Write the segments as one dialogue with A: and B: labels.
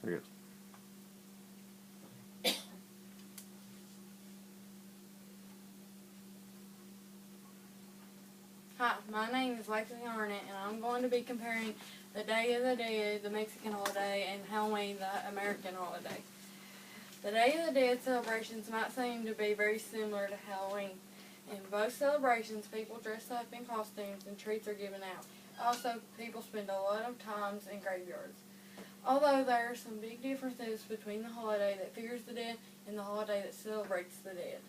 A: I guess.
B: Hi, my name is Arnett, and I'm going to be comparing the Day of the Dead, the Mexican holiday, and Halloween, the American holiday. The Day of the Dead celebrations might seem to be very similar to Halloween. In both celebrations, people dress up in costumes and treats are given out. Also, people spend a lot of time in graveyards. Although there are some big differences between the holiday that fears the dead and the holiday that celebrates the dead.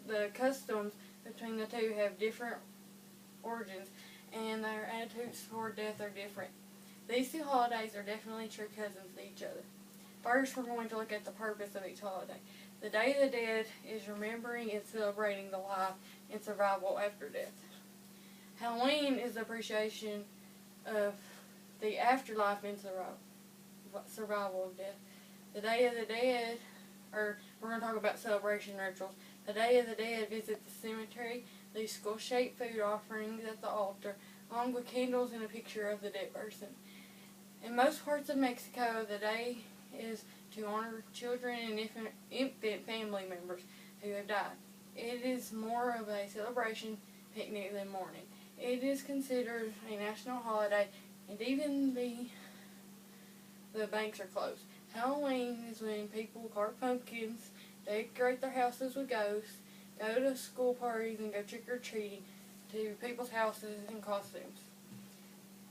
B: The customs between the two have different origins, and their attitudes toward death are different. These two holidays are definitely true cousins to each other. First, we're going to look at the purpose of each holiday. The Day of the Dead is remembering and celebrating the life and survival after death. Halloween is the appreciation of the afterlife and survival of death. The Day of the Dead, or we're going to talk about celebration rituals. The Day of the Dead visit the cemetery, leave skull-shaped food offerings at the altar, along with candles and a picture of the dead person. In most parts of Mexico, the day is to honor children and infant family members who have died. It is more of a celebration picnic than mourning. It is considered a national holiday, and even the banks are closed. Halloween is when people carve pumpkins, decorate their houses with ghosts, go to school parties, and go trick-or-treating to people's houses in costumes.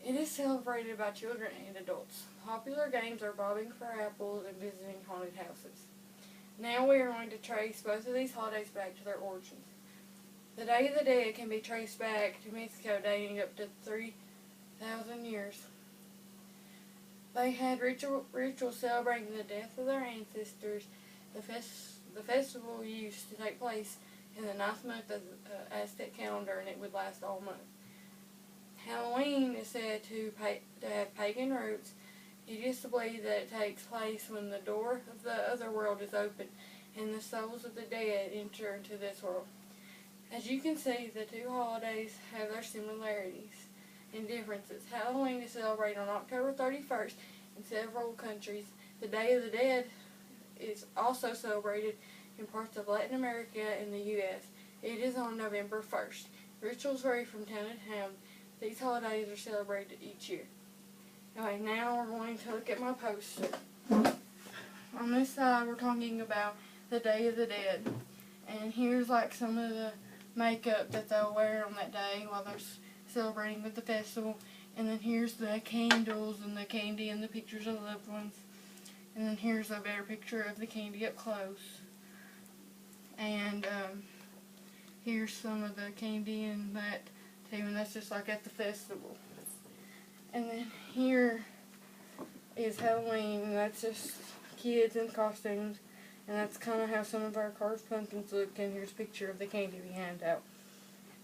B: It is celebrated by children and adults. Popular games are bobbing for apples and visiting haunted houses. Now we are going to trace both of these holidays back to their origins. The Day of the Dead can be traced back to Mexico dating up to 3,000 years. They had rituals celebrating the death of their ancestors. The festival used to take place in the 9th month of the Aztec calendar, and it would last all month. Halloween is said to have pagan roots. It is believed that it takes place when the door of the other world is open and the souls of the dead enter into this world. As you can see, the two holidays have their similarities and differences. Halloween is celebrated on October 31st in several countries. The Day of the Dead is also celebrated in parts of Latin America and the U.S. It is on November 1st. Rituals vary from town to town. These holidays are celebrated each year. Okay, now we're going to look at my poster. On this side, we're talking about the Day of the Dead. And here's like some of the makeup that they'll wear on that day while they're celebrating with the festival. And then here's the candles and the candy and the pictures of loved ones. And then here's a better picture of the candy up close. And here's some of the candy and that too, and that's just like at the festival. And then here is Halloween, and that's just kids in costumes. And that's kind of how some of our carved pumpkins look, and here's a picture of the candy we hand out.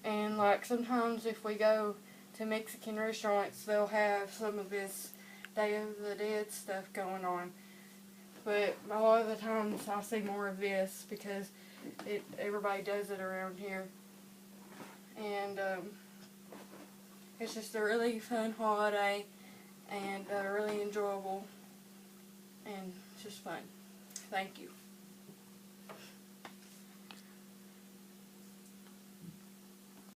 B: And like sometimes if we go to Mexican restaurants, they'll have some of this Day of the Dead stuff going on. But a lot of the times I see more of this because everybody does it around here. And it's just a really fun holiday and really enjoyable, and it's just fun. Thank you.